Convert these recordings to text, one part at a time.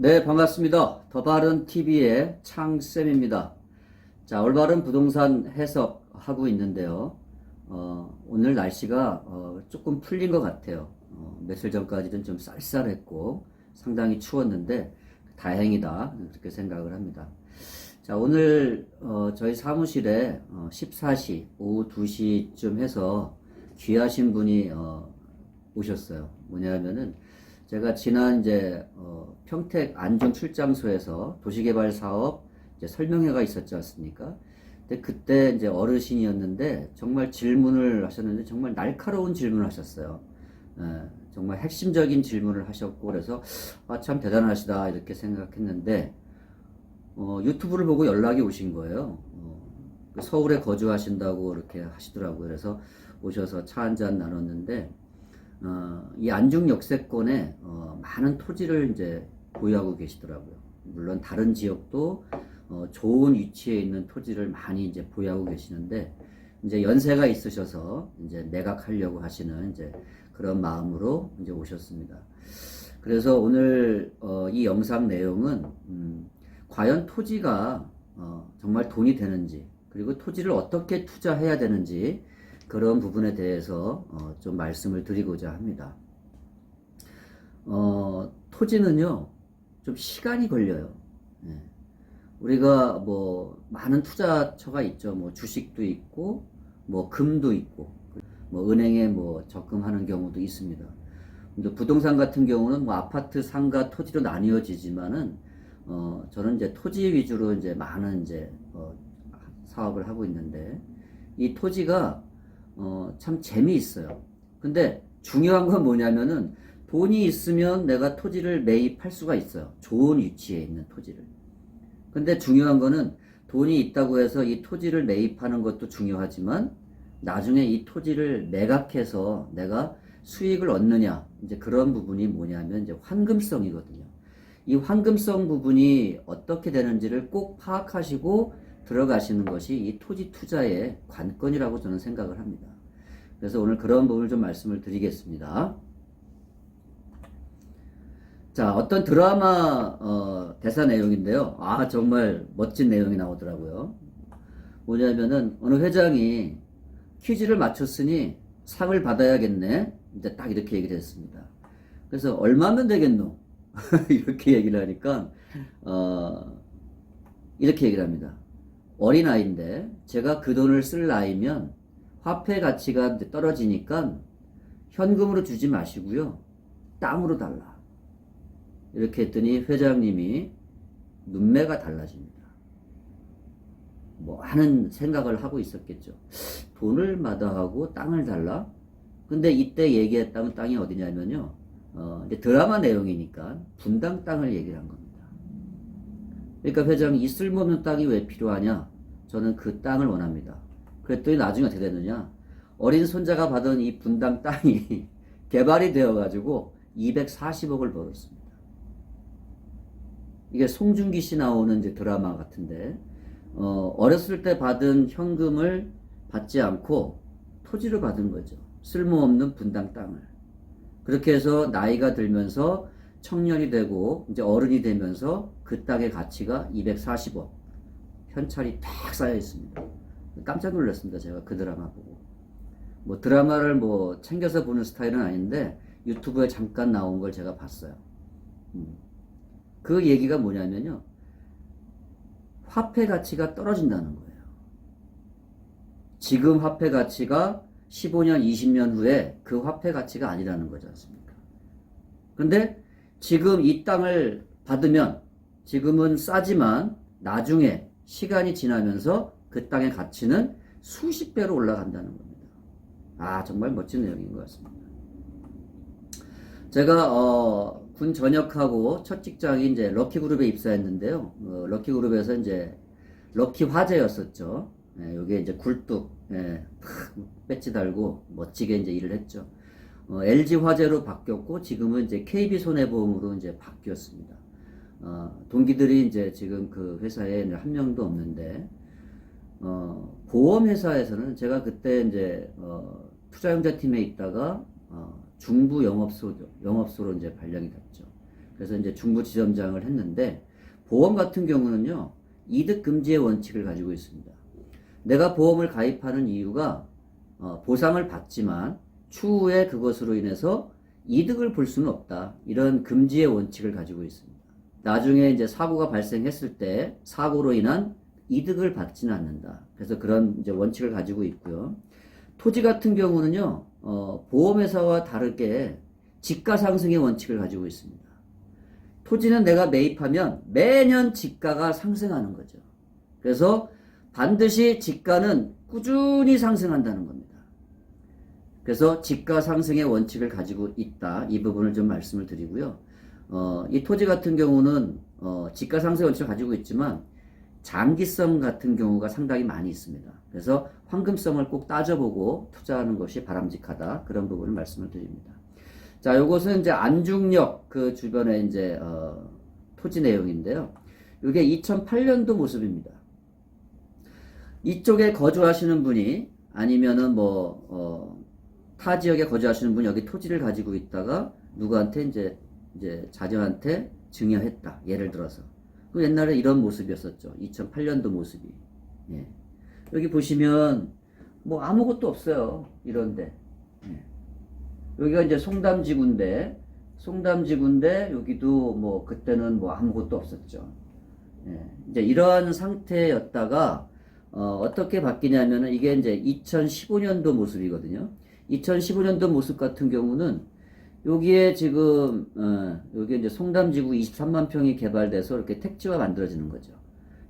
네, 반갑습니다. 더 바른 TV의 창쌤입니다. 자, 올바른 부동산 해석하고 있는데요. 오늘 날씨가 조금 풀린 것 같아요. 며칠 전까지는 좀 쌀쌀했고 상당히 추웠는데 다행이다, 그렇게 생각을 합니다. 자, 오늘 저희 사무실에 14시, 오후 2시쯤 해서 귀하신 분이 오셨어요. 뭐냐면은 제가 지난 이제 평택 안중 출장소에서 도시개발 사업 이제 설명회가 있었지 않습니까? 근데 그때 이제 어르신이었는데 정말 질문을 하셨는데 정말 날카로운 질문을 하셨어요. 정말 핵심적인 질문을 하셨고 그래서 참 대단하시다 이렇게 생각했는데 유튜브를 보고 연락이 오신 거예요. 서울에 거주하신다고 이렇게 하시더라고요. 그래서 오셔서 차 한잔 나눴는데 이 안중 역세권에 많은 토지를 이제 보유하고 계시더라고요. 물론 다른 지역도 좋은 위치에 있는 토지를 많이 이제 보유하고 계시는데 이제 연세가 있으셔서 이제 매각하려고 하시는 이제 그런 마음으로 이제 오셨습니다. 그래서 오늘 이 영상 내용은 과연 토지가 정말 돈이 되는지, 그리고 토지를 어떻게 투자해야 되는지 그런 부분에 대해서 좀 말씀을 드리고자 합니다. 토지는요, 좀 시간이 걸려요. 예. 우리가 뭐 많은 투자처가 있죠. 뭐 주식도 있고, 뭐 금도 있고, 뭐 은행에 뭐 적금하는 경우도 있습니다. 근데 부동산 같은 경우는 뭐 아파트, 상가, 토지로 나뉘어지지만은 저는 이제 토지 위주로 이제 많은 이제 사업을 하고 있는데 이 토지가 참 재미있어요. 근데 중요한 건 뭐냐면은 돈이 있으면 내가 토지를 매입할 수가 있어요. 좋은 위치에 있는 토지를. 근데 중요한 거는 돈이 있다고 해서 이 토지를 매입하는 것도 중요하지만 나중에 이 토지를 매각해서 내가 수익을 얻느냐, 이제 그런 부분이 뭐냐면 이제 환금성이거든요. 이 환금성 부분이 어떻게 되는지를 꼭 파악하시고 들어가시는 것이 이 토지 투자의 관건이라고 저는 생각을 합니다. 그래서 오늘 그런 부분을 좀 말씀을 드리겠습니다. 자, 어떤 드라마 대사 내용인데요. 정말 멋진 내용이 나오더라고요. 뭐냐면은 어느 회장이 퀴즈를 맞췄으니 상을 받아야겠네. 이제 딱 이렇게 얘기를 했습니다. 그래서 얼마면 되겠노? 이렇게 얘기를 하니까 이렇게 얘기를 합니다. 어린아이인데 제가 그 돈을 쓸 나이면 화폐 가치가 떨어지니까 현금으로 주지 마시고요. 땅으로 달라. 이렇게 했더니 회장님이 눈매가 달라집니다. 뭐 하는 생각을 하고 있었겠죠. 돈을 마다하고 땅을 달라? 근데 이때 얘기했다면 땅이 어디냐면요. 이제 드라마 내용이니까 분당 땅을 얘기를 한 겁니다. 그러니까 회장이 이 쓸모없는 땅이 왜 필요하냐? 저는 그 땅을 원합니다. 그랬더니 나중에 어떻게 됐느냐? 어린 손자가 받은 이 분당 땅이 개발이 되어가지고 240억을 벌었습니다. 이게 송중기 씨 나오는 이제 드라마 같은데, 어렸을 때 받은 현금을 받지 않고 토지를 받은 거죠. 쓸모없는 분당 땅을. 그렇게 해서 나이가 들면서 청년이 되고 이제 어른이 되면서 그 땅의 가치가 240억 현찰이 딱 쌓여 있습니다. 깜짝 놀랐습니다. 제가 그 드라마 보고. 뭐 드라마를 뭐 챙겨서 보는 스타일은 아닌데 유튜브에 잠깐 나온 걸 제가 봤어요. 그 얘기가 뭐냐면요. 화폐 가치가 떨어진다는 거예요. 지금 화폐 가치가 15년, 20년 후에 그 화폐 가치가 아니라는 거지 않습니까? 근데 지금 이 땅을 받으면 지금은 싸지만 나중에 시간이 지나면서 그 땅의 가치는 수십 배로 올라간다는 겁니다. 정말 멋진 내용인 것 같습니다. 제가 군 전역하고 첫 직장이 이제 럭키그룹에 입사했는데요. 럭키그룹에서 이제 럭키 화재였었죠. 요게 이제 굴뚝, 배지 달고 멋지게 이제 일을 했죠. LG 화재로 바뀌었고 지금은 이제 KB 손해보험으로 이제 바뀌었습니다. 동기들이 이제 지금 그 회사에 한 명도 없는데 보험회사에서는 제가 그때 이제 투자용자팀에 있다가 중부 영업소로 이제 발령이 됐죠. 그래서 이제 중부지점장을 했는데, 보험 같은 경우는요, 이득 금지의 원칙을 가지고 있습니다. 내가 보험을 가입하는 이유가 보상을 받지만 추후에 그것으로 인해서 이득을 볼 수는 없다. 이런 금지의 원칙을 가지고 있습니다. 나중에 이제 사고가 발생했을 때 사고로 인한 이득을 받지는 않는다. 그래서 그런 이제 원칙을 가지고 있고요. 토지 같은 경우는요, 보험회사와 다르게 지가 상승의 원칙을 가지고 있습니다. 토지는 내가 매입하면 매년 지가가 상승하는 거죠. 그래서 반드시 지가는 꾸준히 상승한다는 겁니다. 그래서 지가 상승의 원칙을 가지고 있다. 이 부분을 좀 말씀을 드리고요. 이 토지 같은 경우는 지가 상승 원칙을 가지고 있지만 장기성 같은 경우가 상당히 많이 있습니다. 그래서 황금성을 꼭 따져보고 투자하는 것이 바람직하다. 그런 부분을 말씀을 드립니다. 자, 요것은 이제 안중역 그 주변에 이제 토지 내용인데요. 이게 2008년도 모습입니다. 이쪽에 거주하시는 분이 아니면은 타 지역에 거주하시는 분이 여기 토지를 가지고 있다가 누구한테 이제 자녀한테 증여했다. 예를 들어서. 그 옛날에 이런 모습이었었죠. 2008년도 모습이. 예. 여기 보시면 뭐 아무것도 없어요. 이런데. 예. 여기가 이제 송담지구인데 여기도 뭐 그때는 뭐 아무것도 없었죠. 예. 이제 이러한 상태였다가 어떻게 바뀌냐면은 이게 이제 2015년도 모습이거든요. 2015년도 모습 같은 경우는 여기에 지금 여기 이제 송담지구 23만 평이 개발돼서 이렇게 택지가 만들어지는 거죠.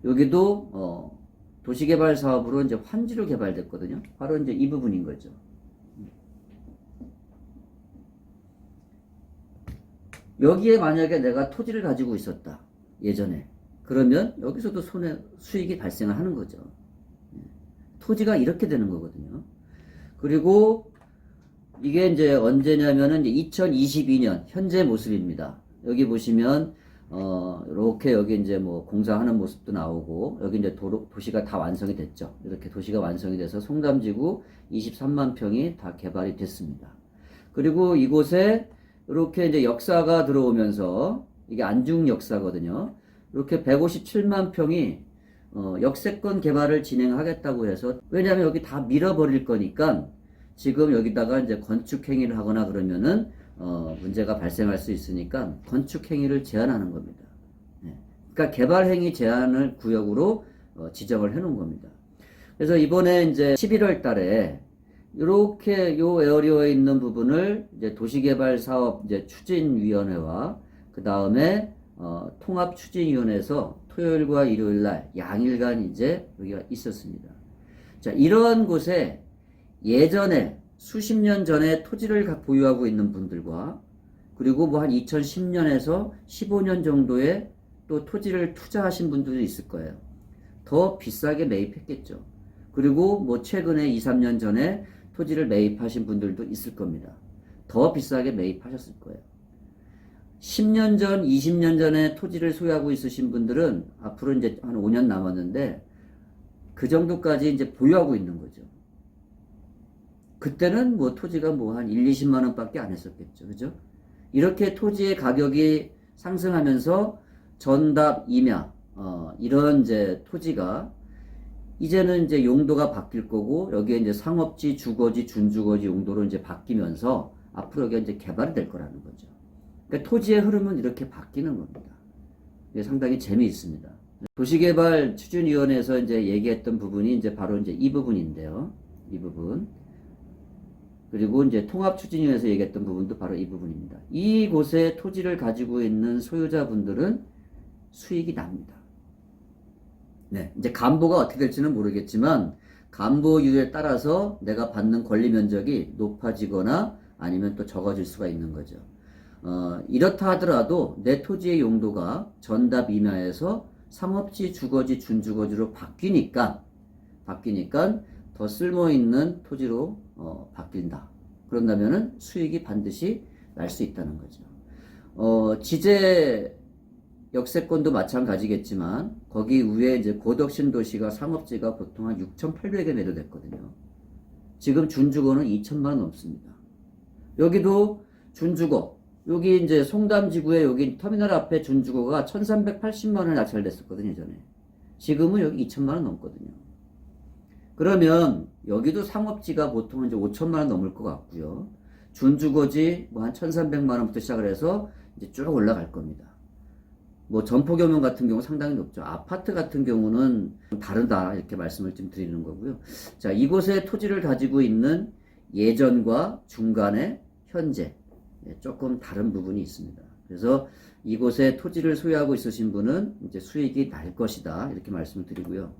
여기도 도시개발 사업으로 이제 환지로 개발됐거든요. 바로 이제 이 부분인 거죠. 여기에 만약에 내가 토지를 가지고 있었다. 예전에. 그러면 여기서도 수익이 발생을 하는 거죠. 토지가 이렇게 되는 거거든요. 그리고 이게 이제 언제냐면은 이제 2022년 현재 모습입니다. 여기 보시면 이렇게 여기 이제 뭐 공사하는 모습도 나오고 여기 이제 도시가 다 완성이 됐죠. 이렇게 도시가 완성이 돼서 송담지구 23만 평이 다 개발이 됐습니다. 그리고 이곳에 이렇게 이제 역사가 들어오면서 이게 안중 역사거든요. 이렇게 157만 평이 역세권 개발을 진행하겠다고 해서, 왜냐하면 여기 다 밀어버릴 거니까 지금 여기다가 이제 건축 행위를 하거나 그러면은 문제가 발생할 수 있으니까 건축 행위를 제한하는 겁니다. 네. 그러니까 개발 행위 제한을 구역으로 지정을 해 놓은 겁니다. 그래서 이번에 이제 11월 달에 이렇게 요 에어리어에 있는 부분을 이제 도시개발 사업 이제 추진위원회와 그 다음에 통합추진위원회에서 토요일과 일요일 날 양일간 이제 여기가 있었습니다. 자, 이런 곳에 예전에 수십 년 전에 토지를 보유하고 있는 분들과 그리고 뭐 한 2010년에서 15년 정도의 또 토지를 투자하신 분들도 있을 거예요. 더 비싸게 매입했겠죠. 그리고 뭐 최근에 2, 3년 전에 토지를 매입하신 분들도 있을 겁니다. 더 비싸게 매입하셨을 거예요. 10년 전, 20년 전에 토지를 소유하고 있으신 분들은 앞으로 이제 한 5년 남았는데 그 정도까지 이제 보유하고 있는 거죠. 그때는 뭐 토지가 뭐 한 1, 20만 원밖에 안 했었겠죠. 그죠? 이렇게 토지의 가격이 상승하면서 전답, 임야, 이런 이제 토지가 이제는 이제 용도가 바뀔 거고 여기에 이제 상업지, 주거지, 준주거지 용도로 이제 바뀌면서 앞으로 여기가 이제 개발이 될 거라는 거죠. 그러니까 토지의 흐름은 이렇게 바뀌는 겁니다. 이게 상당히 재미있습니다. 도시개발 추진위원회에서 이제 얘기했던 부분이 이제 바로 이제 이 부분인데요. 이 부분. 그리고 이제 통합추진위원회에서 얘기했던 부분도 바로 이 부분입니다. 이곳에 토지를 가지고 있는 소유자분들은 수익이 납니다. 네, 이제 감보가 어떻게 될지는 모르겠지만 감보율에 따라서 내가 받는 권리 면적이 높아지거나 아니면 또 적어질 수가 있는 거죠. 이렇다 하더라도 내 토지의 용도가 전답 임야에서 상업지, 주거지, 준주거지로 바뀌니까 더 쓸모있는 토지로 바뀐다. 그런다면은 수익이 반드시 날 수 있다는 거죠. 지제 역세권도 마찬가지겠지만 거기 위에 이제 고덕신도시가 상업지가 보통 한 6,800에 매도됐거든요. 지금 준주거는 2,000만 원 넘습니다. 여기도 준주거 여기 이제 송담지구에 여기 터미널 앞에 준주거가 1380만 원에 낙찰됐었거든요, 예전에. 지금은 여기 2천만 원 넘거든요. 그러면 여기도 상업지가 보통 이제 5천만 원 넘을 것 같고요. 준주거지 뭐 한 1,300만 원부터 시작을 해서 이제 쭉 올라갈 겁니다. 뭐 점포교명 같은 경우 상당히 높죠. 아파트 같은 경우는 다르다 이렇게 말씀을 좀 드리는 거고요. 자, 이곳에 토지를 가지고 있는 예전과 중간에 현재 조금 다른 부분이 있습니다. 그래서 이곳에 토지를 소유하고 있으신 분은 이제 수익이 날 것이다 이렇게 말씀을 드리고요.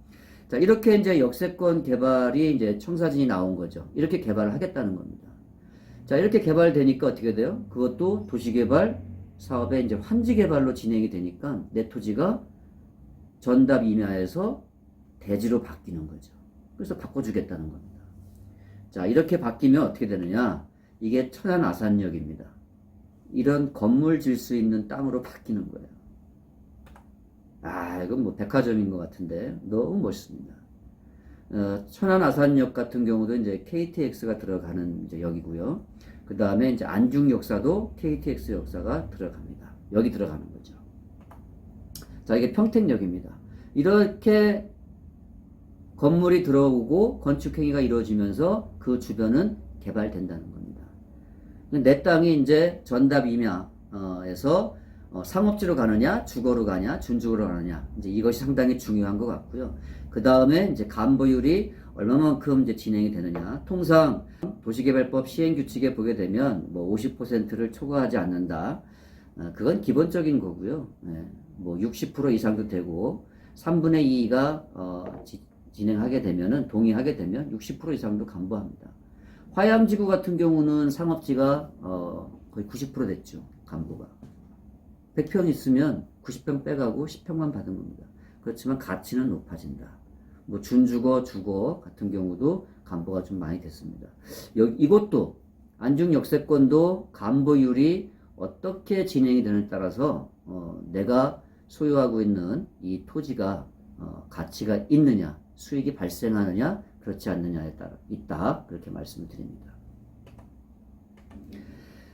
자, 이렇게 이제 역세권 개발이 이제 청사진이 나온 거죠. 이렇게 개발을 하겠다는 겁니다. 자, 이렇게 개발되니까 어떻게 돼요? 그것도 도시개발 사업의 이제 환지 개발로 진행이 되니까 내 토지가 전답 임야에서 대지로 바뀌는 거죠. 그래서 바꿔주겠다는 겁니다. 자, 이렇게 바뀌면 어떻게 되느냐? 이게 천안아산역입니다. 이런 건물 질 수 있는 땅으로 바뀌는 거예요. 아, 이건 뭐 백화점인 것 같은데 너무 멋있습니다. 천안아산역 같은 경우도 이제 KTX가 들어가는 이제 역이고요. 그 다음에 이제 안중 역사도 KTX 역사가 들어갑니다. 여기 들어가는 거죠. 자, 이게 평택역입니다. 이렇게 건물이 들어오고 건축행위가 이루어지면서 그 주변은 개발된다는 겁니다. 내 땅이 이제 전답 임야에서 상업지로 가느냐, 주거로 가냐, 준주거로 가느냐, 이제 이것이 상당히 중요한 것 같고요. 그 다음에 이제 간보율이 얼마만큼 이제 진행이 되느냐. 통상 도시개발법 시행규칙에 보게 되면 뭐 50%를 초과하지 않는다. 그건 기본적인 거고요. 뭐 60% 이상도 되고 3분의 2가 진행하게 되면은 동의하게 되면 60% 이상도 간보합니다. 화양지구 같은 경우는 상업지가 거의 90% 됐죠. 간보가. 100평 있으면 90평 빼가고 10평만 받은 겁니다. 그렇지만 가치는 높아진다. 뭐 준주거, 주거 같은 경우도 간보가 좀 많이 됐습니다. 이것도 안중 역세권도 간보율이 어떻게 진행이 되느냐에 따라서 내가 소유하고 있는 이 토지가 가치가 있느냐, 수익이 발생하느냐, 그렇지 않느냐에 따라 있다. 그렇게 말씀을 드립니다.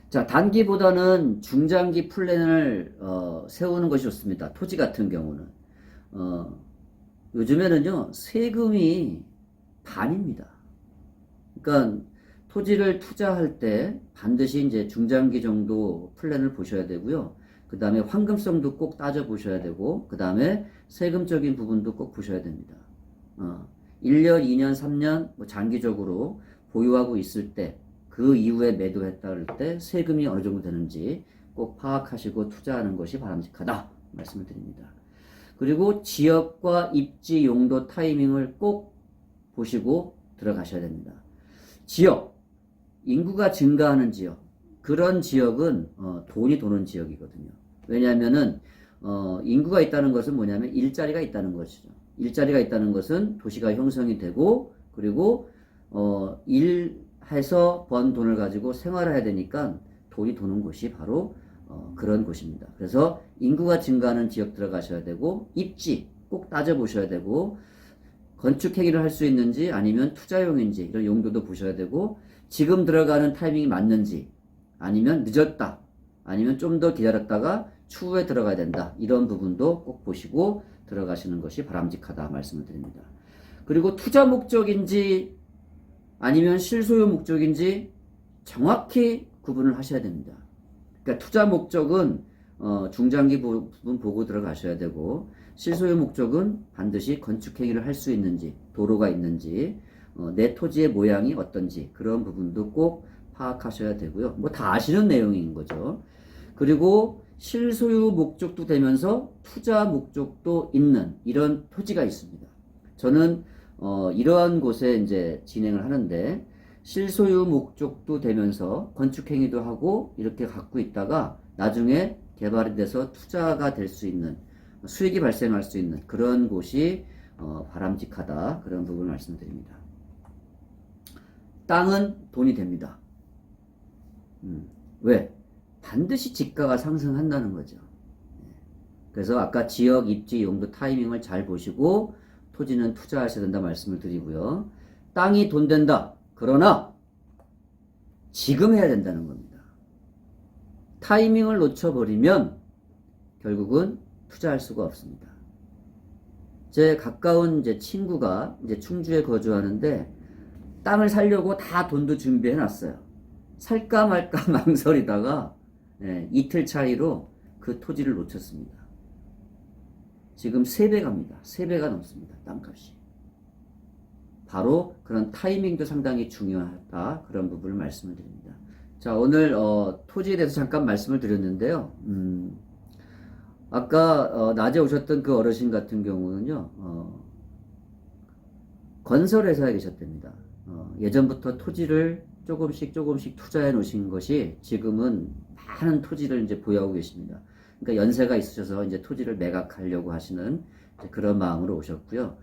자, 단기보다는 중장기 플랜을 세우는 것이 좋습니다. 토지 같은 경우는 요즘에는요 세금이 반입니다. 그러니까 토지를 투자할 때 반드시 이제 중장기 정도 플랜을 보셔야 되고요. 그 다음에 황금성도 꼭 따져 보셔야 되고, 그 다음에 세금적인 부분도 꼭 보셔야 됩니다. 1년, 2년, 3년 뭐 장기적으로 보유하고 있을 때 그 이후에 매도했다 할 때 세금이 어느 정도 되는지 꼭 파악하시고 투자하는 것이 바람직하다 말씀을 드립니다. 그리고 지역과 입지 용도 타이밍을 꼭 보시고 들어가셔야 됩니다. 지역, 인구가 증가하는 지역, 그런 지역은 돈이 도는 지역이거든요. 왜냐하면은 인구가 있다는 것은 뭐냐면 일자리가 있다는 것이죠. 일자리가 있다는 것은 도시가 형성이 되고, 그리고 일해서 번 돈을 가지고 생활을 해야 되니까 돈이 도는 곳이 바로 그런 곳입니다. 그래서 인구가 증가하는 지역 들어가셔야 되고, 입지 꼭 따져보셔야 되고, 건축 행위를 할 수 있는지 아니면 투자용인지 이런 용도도 보셔야 되고, 지금 들어가는 타이밍이 맞는지, 아니면 늦었다, 아니면 좀 더 기다렸다가 추후에 들어가야 된다, 이런 부분도 꼭 보시고 들어가시는 것이 바람직하다 말씀을 드립니다. 그리고 투자 목적인지 아니면 실소유 목적인지 정확히 구분을 하셔야 됩니다. 그러니까 투자 목적은 중장기 부분 보고 들어가셔야 되고, 실소유 목적은 반드시 건축 행위를 할 수 있는지, 도로가 있는지, 내 토지의 모양이 어떤지 그런 부분도 꼭 파악하셔야 되고요. 뭐 다 아시는 내용인 거죠. 그리고 실소유 목적도 되면서 투자 목적도 있는 이런 토지가 있습니다. 저는 이러한 곳에 이제 진행을 하는데, 실소유 목적도 되면서 건축 행위도 하고 이렇게 갖고 있다가 나중에 개발이 돼서 투자가 될 수 있는, 수익이 발생할 수 있는 그런 곳이 바람직하다, 그런 부분을 말씀드립니다. 땅은 돈이 됩니다. 왜? 반드시 집가가 상승한다는 거죠. 그래서 아까 지역, 입지, 용도, 타이밍을 잘 보시고 토지는 투자하셔야 된다 말씀을 드리고요. 땅이 돈 된다. 그러나 지금 해야 된다는 겁니다. 타이밍을 놓쳐버리면 결국은 투자할 수가 없습니다. 제 가까운 이제 친구가 이제 충주에 거주하는데 땅을 사려고 다 돈도 준비해 놨어요. 살까 말까 망설이다가 이틀 차이로 그 토지를 놓쳤습니다. 지금 3배 갑니다. 3배가 넘습니다. 땅값이. 바로 그런 타이밍도 상당히 중요하다. 그런 부분을 말씀을 드립니다. 자, 오늘 토지에 대해서 잠깐 말씀을 드렸는데요. 아까 낮에 오셨던 그 어르신 같은 경우는요. 건설회사에 계셨답니다. 예전부터 토지를 조금씩 투자해 놓으신 것이 지금은 많은 토지를 이제 보유하고 계십니다. 그러니까 연세가 있으셔서 이제 토지를 매각하려고 하시는 그런 마음으로 오셨고요.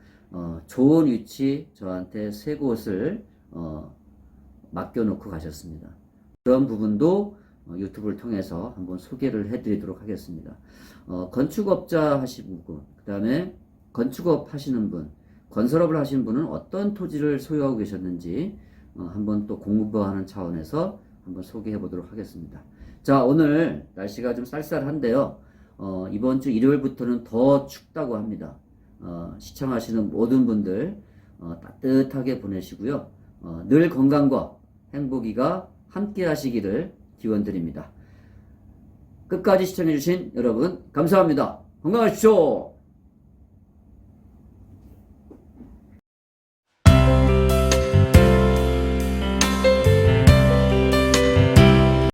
좋은 위치 저한테 3곳을 맡겨놓고 가셨습니다. 그런 부분도 유튜브를 통해서 한번 소개를 해드리도록 하겠습니다. 건축업자 하시는 분, 그 다음에 건축업 하시는 분, 건설업을 하시는 분은 어떤 토지를 소유하고 계셨는지 한번 또 공부하는 차원에서 한번 소개해 보도록 하겠습니다. 자, 오늘 날씨가 좀 쌀쌀한데요. 이번 주 일요일부터는 더 춥다고 합니다. 시청하시는 모든 분들 따뜻하게 보내시고요. 늘 건강과 행복이가 함께 하시기를 기원드립니다. 끝까지 시청해주신 여러분 감사합니다. 건강하십시오.